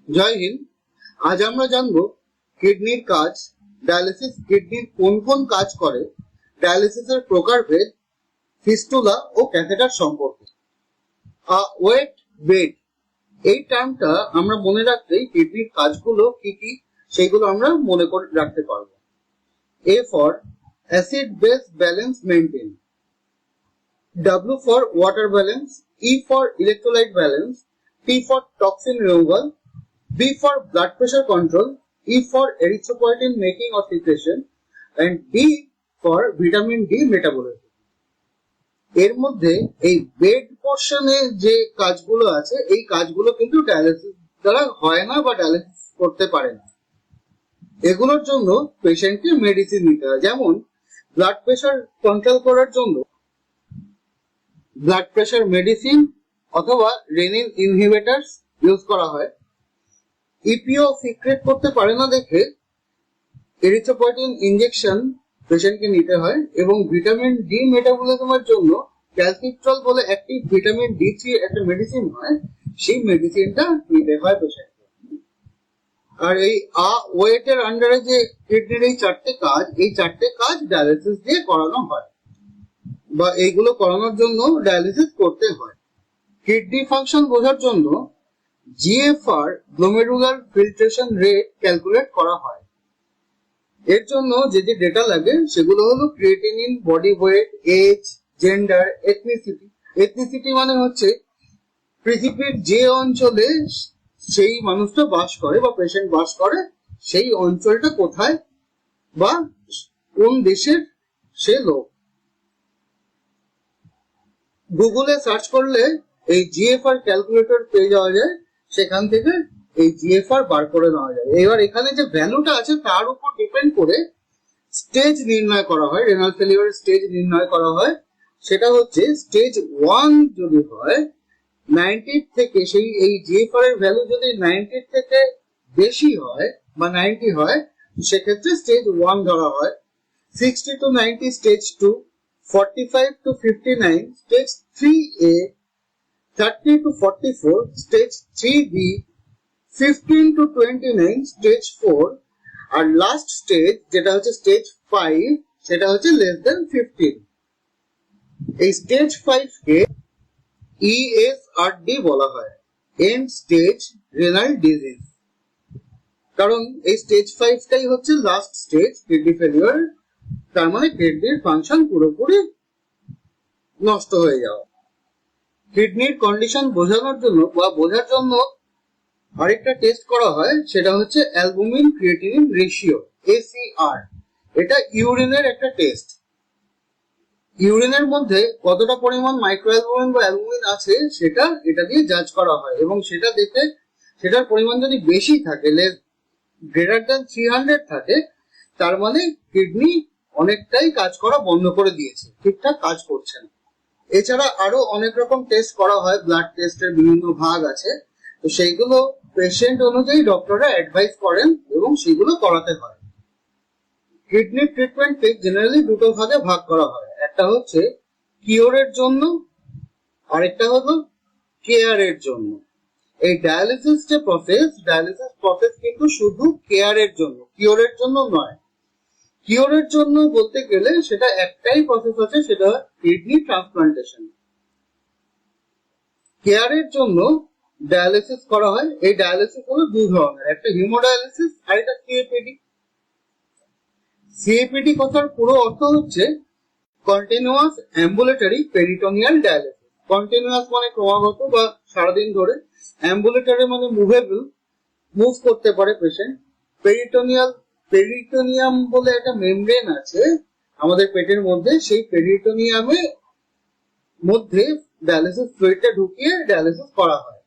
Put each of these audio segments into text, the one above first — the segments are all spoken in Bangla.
জয় হিন্দ। আজ আমরা জানবো কিডনির কাজ, ডায়ালিসিস কিডনির কোন কোন কাজ করে, ডায়ালিসিসের প্রকারভেদ, ফিস্টুলা ও ক্যাথেটার সম্পর্কে। ওয়েট বেড এই টার্মটা আমরা মনে রাখলেই কিডনির কাজগুলো কি কি সেগুলো আমরা মনে করে রাখতে পারবো। A for acid base balance maintain, W for water balance, E for electrolyte balance, T for toxin removal, B for blood pressure control, E for erythropoietin making or secretion, and D for vitamin D metabolism. এর মধ্যে এই বেড পোর্শনে যে কাজগুলো আছে এই কাজগুলো কিন্তু ডায়ালিসিস দ্বারা হয় না বা ডায়ালিসিস করতে পারে না। এগুলোর জন্য পেশেন্টকে মেডিসিন নিতে হয়। যেমন ব্লাড প্রেশার কন্ট্রোল করার জন্য ব্লাড প্রেশার মেডিসিন অথবা রেনিন ইনহিবিটরস ইউজ করা হয়। ইপিও সিক্রেট করতে পারে না দেখে এরিথ্রোপয়েটিন ইনজেকশন পেশেন্টকে নিতে হয় এবং ভিটামিন ডি মেটাবলিজমের জন্য ক্যালসিট্রল বলে অ্যাক্টিভ ভিটামিন D3 একটা মেডিসিন হয়, সেই মেডিসিনটা নিতে হয় পেশেন্টকে। আর এই ওয়েটের আন্ডারে যে কিডনির এই চারটে কাজ ডায়ালিসিস দিয়ে করানো হয় বা এইগুলো করানোর জন্য ডায়ালিসিস করতে হয়। কিডনি ফাংশন বোঝার জন্য GFR glomerular filtration rate calculate করা হয়। এর জন্য যে যে ডেটা লাগে সেগুলো হলো creatinine, body weight, age, gender, ethnicity. Ethnicity মানে হচ্ছে পৃথিবীর যে অঞ্চলে সেই মানুষটা বাস করে বা পেশেন্ট বাস করে সেই অঞ্চলটা কোথায় বা কোন দেশের সে লোক। গুগলে সার্চ করলে এই জিএফআর ক্যালকুলেটর পেয়ে যাওয়া যায়, সেখান থেকে এই জিএফআর বার করে নেওয়া যায়। এবার এখানে যে ভ্যালুটা আছে তার উপর ডিপেন্ড করে স্টেজ নির্ণয় করা হয়, রেনাল ফেলিওরের স্টেজ নির্ণয় করা হয়। সেটা হচ্ছে স্টেজ 1 যদি হয় 90 থেকে, সেই এই জিএফআর এর ভ্যালু যদি 90 থেকে বেশি হয় বা 90 হয় সেক্ষেত্রে স্টেজ 1 ধরা হয়। 60 to 90 stage 2, 45 to 59 stage 3A, 30 to 44 stage 3B, 15 to 29 stage 4, আর লাস্ট স্টেজ যেটা হচ্ছে স্টেজ 5 সেটা হচ্ছে লেস দেন 15। এই স্টেজ 5 কে ESRD বলা হয়, এন্ড স্টেজ রেনাল ডিজিজ। কারণ এই স্টেজ 5 টাই হচ্ছে লাস্ট স্টেজ কিডনি ফেলিওর, তার মানে কিডনির ফাংশন পুরোপুরি নষ্ট হয়ে যাওয়া। কিডনির কন্ডিশন বোঝানোর জন্য বা বোঝার জন্য আরেকটা টেস্ট করা হয়, সেটা হচ্ছে অ্যালবুমিন ক্রিয়েটিনিন রেশিও, ACR। এটা ইউরিনের একটা টেস্ট। ইউরিনের মধ্যে কতটা পরিমাণ মাইক্রোঅ্যালবুমিন বা অ্যালবুমিন আছে সেটা এটা দিয়ে জাজ করা হয় এবং সেটা দেখে সেটার পরিমাণ যদি বেশি থাকে, গ্রেটার দ্যান 300 থাকে, তার মানে কিডনি অনেকটাই কাজ করা বন্ধ করে দিয়েছে, ঠিকঠাক কাজ করছে না। এছাড়া আরো অনেক রকম টেস্ট করা হয়, ব্লাড টেস্টের বিভিন্ন ভাগ আছে, তো সেইগুলো পেশেন্ট অনুযায়ী ডক্টররা অ্যাডভাইস করেন এবং সেগুলো করাতে হয়। কিডনির ট্রিটমেন্টকে জেনারেলি দুটো ভাগে ভাগ করা হয়, একটা হচ্ছে কিওরের জন্য, আরেকটা হলো কেয়ারের জন্য। এই ডায়ালিসিস প্রসেস কিন্তু শুধু কেয়ারের জন্য, কিওরের জন্য নয়। কিওরের জন্য বলতে গেলে সেটা একটাই প্রসেস আছে, সেটা কিডনি ট্রান্সপ্লান্টেশন। কেয়ারের জন্য ডায়ালিসিস করা হয়। এই ডায়ালিসিস হলো দুই ধরনের, একটা হিমোডায়ালিসিস আর একটা সিএপিডি। সিএপিডি কথার পুরো অর্থ হচ্ছে continuous ambulatory peritoneal dialysis. Continuous মানে ক্রমাগত বা সারাদিন ধরে, অ্যাম্বুলেটরি মানে মুভেবল, মুভ করতে পারে পেশেন্ট। পেরিটোনিয়াম বলে একটা মেমব্রেন আছে আমাদের পেটের মধ্যে, সেই পেরিটোনিয়ামে মধ্যে ডায়ালিসিস ফ্লুইডটা ঢুকিয়ে ডায়ালিসিস করা হয়।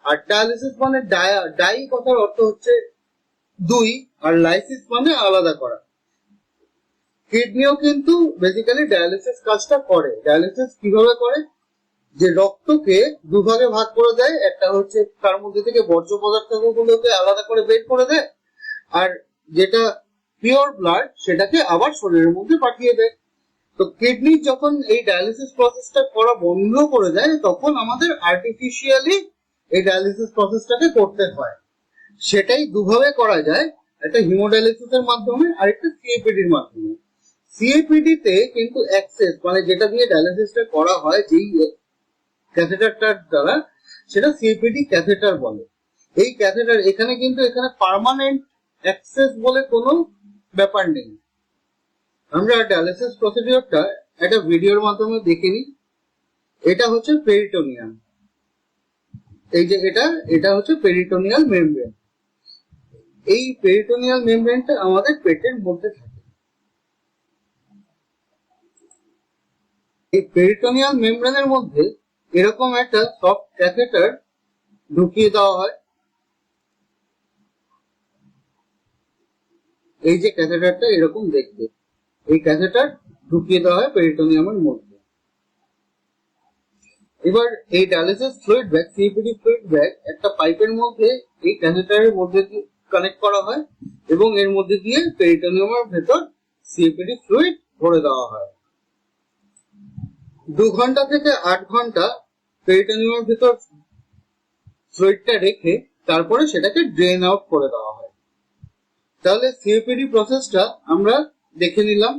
আর ডায়ালিসিস মানে ডাই কথার অর্থ হচ্ছে দুই, আর লাইসিস মানে আলাদা করা। কিডনিও কিন্তু বেসিক্যালি ডায়ালিসিস কাজটা করে। ডায়ালিসিস কিভাবে করে, যে রক্তকে দুভাগে ভাগ করে দেয়, একটা হচ্ছে তার মধ্যে থেকে বর্জ্য পদার্থগুলোকে আলাদা করে বের করে দেয়, আর যেটা পিওর ব্লাড সেটাকে আবার শরীরের মধ্যে পাঠিয়ে দেয়। তো কিডনি যখন এই ডায়ালিসিস প্রসেসটা করা বন্ধ করে দেয় তখন আমাদের আর্টিফিশিয়ালি এই ডায়ালিসিস প্রসেসটাকে করতে হয়। সেটাই দুভাবে করা যায়, একটা হিমোডায়ালিসিসের মাধ্যমে আর একটা সিএপিডির মাধ্যমে। সিএপিডি তে কিন্তু অ্যাক্সেস মানে যেটা দিয়ে ডায়ালিসিসটা করা হয় যেই ক্যাথেটারটার দ্বারা, সেটা সিএপিডি ক্যাথেটার বলে। এই ক্যাথেটার এখানে কিন্তু এখানে পার্মানেন্ট অ্যাক্সেস বলে কোনো ব্যাপার নেই। আমরা ডায়ালিসিস প্রসিডিওরটা একটা ভিডিওর মাধ্যমে দেখে নিই। এটা হচ্ছে পেরিটোনিয়াম, এই যে এটা হচ্ছে পেরিটোনিয়াল মেমব্রেন। এই পেরিটোনিয়াল মেমব্রেনটা আমাদের পেটের মধ্যে থাকে। এই পেরিটোনিয়াল মেমব্রেনের মধ্যে এরকম একটা সফট ক্যাথেটার ঢুকিয়ে দেওয়া হয়। এই যে ক্যাথেটারটা এরকম দেখতে, এই ক্যাথেটার ঢুকিয়ে দেওয়া হয় পেরিটোনিয়ামের মধ্যে। এবার এই dialysis fluid bag, CPD fluid bag একটা পাইপের মধ্যে এই ক্যাথেটারের মধ্যে কানেক্ট করা হয় এবং এর মধ্যে দিয়ে পেরিটোনিয়ামের ভেতর সিপিডি ফ্লুইড ভরে দেওয়া হয়। 2 ঘন্টা থেকে 8 ঘন্টা পেরিটোনিয়ামের ভেতর ফ্লুইডটা রেখে তারপরে সেটাকে ড্রেন আউট করে দেওয়া হয়। তাহলে সিপিডি প্রসেসটা আমরা দেখে নিলাম।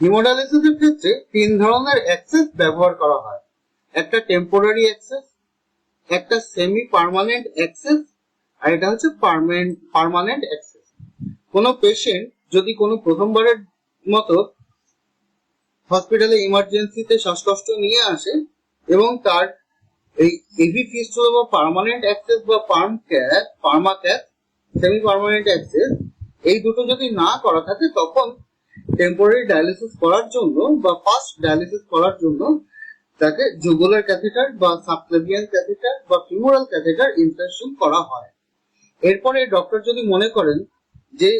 হিমোডায়ালিসিসের ক্ষেত্রে 3 ধরনের অ্যাক্সেস ব্যবহার করা হয়, একটা টেম্পোরারি অ্যাক্সেস, একটা সেমি পার্মানেন্ট অ্যাক্সেস, আর এটা হচ্ছে পার্মানেন্ট অ্যাক্সেস। কোনো পেশেন্ট যদি কোনো প্রথমবারের মতো হসপিটালে ইমার্জেন্সিতে শ্বাসকষ্ট নিয়ে আসে এবং তার এই এভি ফিস্টুলা বা পার্মানেন্ট অ্যাক্সেস বা পার্মাক্যাথ, সেমি পার্মানেন্ট অ্যাক্সেস, এই দুটো যদি না করা থাকে তখন টেম্পোরারি ডায়ালিসিস করার জন্য বা ফার্স্ট ডায়ালিসিস করার জন্য তাকে জুগুলার ক্যাথেটার বা সাবক্লেভিয়ান ক্যাথেটার বা ফিমোরাল ক্যাথেটার ইনসারশন করা হয়। এরপরে ডক্টর যদি মনে করেন যে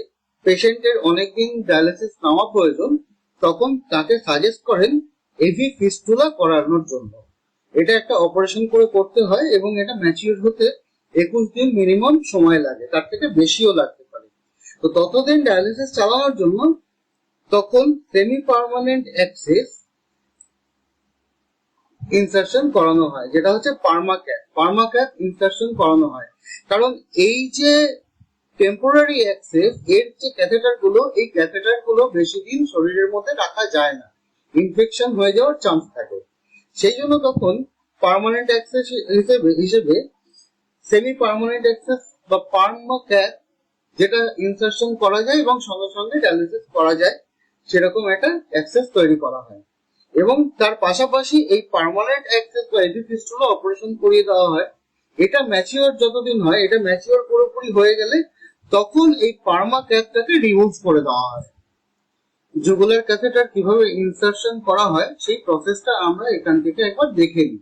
পেশেন্টের অনেকদিন ডায়ালিসিস নেওয়া প্রয়োজন, তখন তাকে সাজেস্ট করেন এভি ফিস্টুলা করানোর জন্য। এটা একটা অপারেশন করে করতে হয় এবং এটা ম্যাচিউর হতে 21 দিন মিনিমাম সময় লাগে, তার থেকে বেশিও লাগতে পারে। তো ততদিন ডায়ালিসিস চালানোর জন্য তখন সেমি পার্মানেন্ট অ্যাক্সেস ইনসারশন করানো হয়, যেটা হচ্ছে পার্মাক্যাথ ইনসারশন করানো হয়। কারণ এই যে টেম্পোরারি অ্যাক্সেস এর যে ক্যাথেটার গুলো, এই ক্যাথেটার গুলো বেশি দিন শরীরের মধ্যে রাখা যায় না, ইনফেকশন হয়ে যাওয়ার চান্স থাকে। সেই জন্য তখন পার্মানেন্ট অ্যাক্সেস হিসেবে সেমি পার্মানেন্ট অ্যাক্সেস বা পার্মাক্যাথ, যেটা ইনসারশন করা যায় এবং সঙ্গে সঙ্গে ডায়ালিসিস করা যায়, সেরকম একটা অ্যাক্সেস তৈরি করা হয়। এবং তার পাশাপাশি এই পার্মানেন্ট অ্যাক্সেস বা এভি ফিস্টুলা অপারেশন করিয়ে দেওয়া হয়। এটা ম্যাচিওর যতদিন হয়, এটা ম্যাচিওর পুরোপুরি হয়ে গেলে তখন এই পার্মাক্যাথটাকে রিমুভ করে দেওয়া হয়। জুগুলার ক্যাথেটার কিভাবে ইনসারশন করা হয় সেই প্রসেসটা আমরা এখান থেকে একবার দেখে নিই।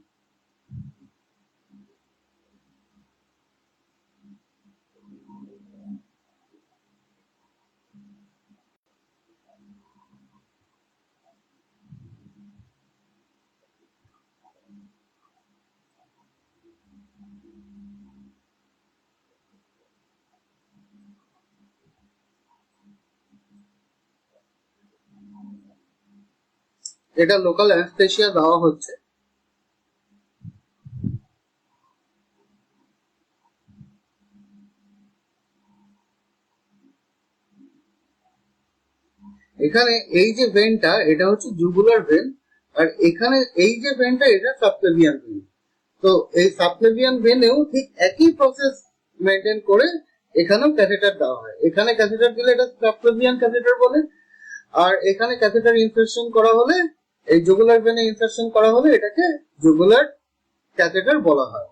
এটা লোকাল অ্যানেস্থেসিয়া দেওয়া হচ্ছে। এখানে এই যে ভেনটা, এটা হচ্ছে জুগুলার ভেন, আর এখানে এই যে ভেনটা, এটা সাবক্লেভিয়ান ভেন। তো এই সাবক্লেভিয়ান ভেনেও ঠিক একই প্রসেস মেনটেন করে এখানেও ক্যাথেটার দেওয়া হয়। এখানে ক্যাথেটার দিলে এটা সাবক্লেভিয়ান ক্যাথেটার বলে, আর এখানে ক্যাথেটার ইনসারশন করা হলে, এই জুগুলার ভেনে ইনসারশন করা হলে এটাকে জুগুলার ক্যাথেটার বলা হয়।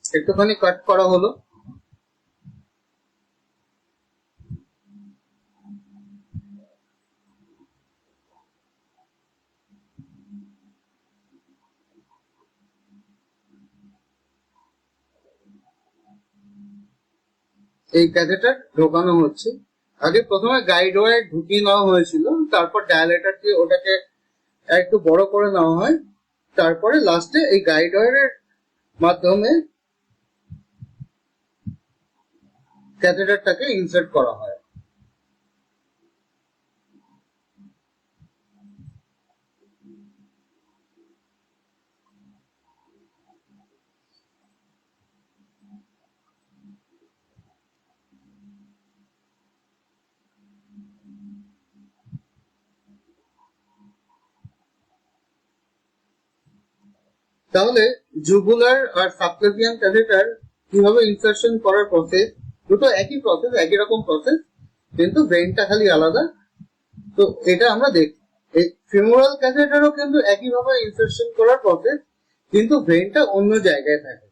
একটুখানি কাট করা হলো। এই ক্যাথেটার ঢোকানো হচ্ছে। আগে প্রথমে গাইড ওয়্যার ঢুকিয়ে নেওয়া হয়েছিল, তারপর ডায়ালেটার দিয়ে ওটাকে একটু বড় করে নেওয়া হয়, তারপরে লাস্টে এই গাইড ওয়্যারের মাধ্যমে ক্যাথেটারটাকে ইনসার্ট করা হয়। তাহলে জুগুলার আর সাবক্লেভিয়ান ক্যাথেটার কিভাবে ইনসার্শন করার প্রসেস, দুটো একই প্রসেস, একই রকম প্রসেস, কিন্তু ভেনটা খালি আলাদা। তো এটা আমরা দেখি। এই ফিমোরাল ক্যাথেটারও কিন্তু একইভাবে ইনসার্শন করার প্রসেস, কিন্তু ভেনটা অন্য জায়গায় থাকে।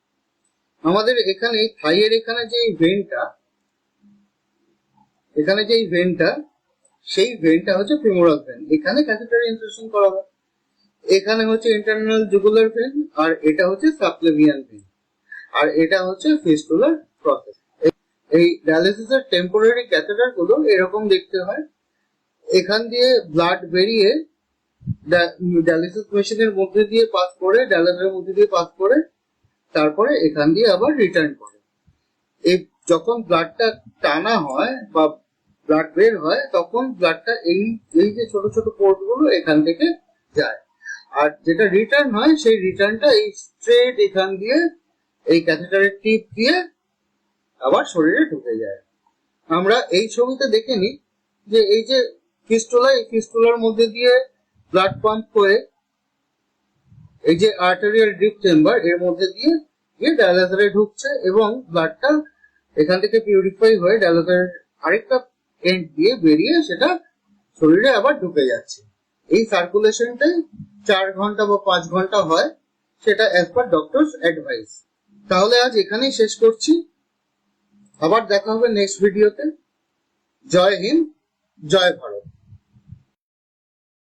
আমাদের এখানে থাইয়ের এখানে যে ভেনটা, সেই ভেনটা হচ্ছে ফিমোরাল ভেন, এখানে ক্যাথেটার ইনসার্শন করা হয়। এখানে হচ্ছে ইন্টারনাল জুগুলার ভেন, আর এটা হচ্ছে সাবক্লেভিয়ান ভেন, আর এটা হচ্ছে ফিস্টুলার প্রসেস। এই ডায়ালিসিসের টেম্পোরারি ক্যাথেটার গুলো এরকম দেখতে হয়। এখান দিয়ে ব্লাড বেরিয়ে ডায়ালিসিস মেশিনের মধ্যে দিয়ে পাস করে, ডায়ালিসিসের মধ্যে দিয়ে পাস করে, তারপরে এখান দিয়ে আবার রিটার্ন করে। এই যখন ব্লাডটা টানা হয় বা ব্লাড বের হয়, তখন ব্লাডটা এই যে ছোট ছোট পোর্ট গুলো এখান থেকে যায়, আর যেটা রিটার্ন হয় সেই রিটার্নটা এই স্ট্রেট এখান দিয়ে এই ক্যাথেটারের টিপ দিয়ে আবার শরীরে ঢুকে যায়। আমরা এই ছবিতে দেখে নিই যে এই যে ফিস্টুলা, এই ফিস্টুলার মধ্যে দিয়ে ব্লাড পাম্প করে এই যে আর্টেরিয়াল ড্রিপ চেম্বার, এর মধ্যে দিয়ে ডায়ালাইজারে ঢুকছে এবং ব্লাডটা এখান থেকে পিউরিফাই হয়ে ডায়ালাইজারের আরেকটা এন্ড দিয়ে বেরিয়ে সেটা শরীরে আবার ঢুকে যাচ্ছে। এই সার্কুলেশনটাই 4 ঘন্টা বা 5 ঘন্টা হয়, সেটা অ্যাজ পার ডক্টরস অ্যাডভাইস। তাহলে আজ এখানেই শেষ করছি, আবার দেখা হবে নেক্সট ভিডিওতে। জয় হিন্দ, জয় ভারত।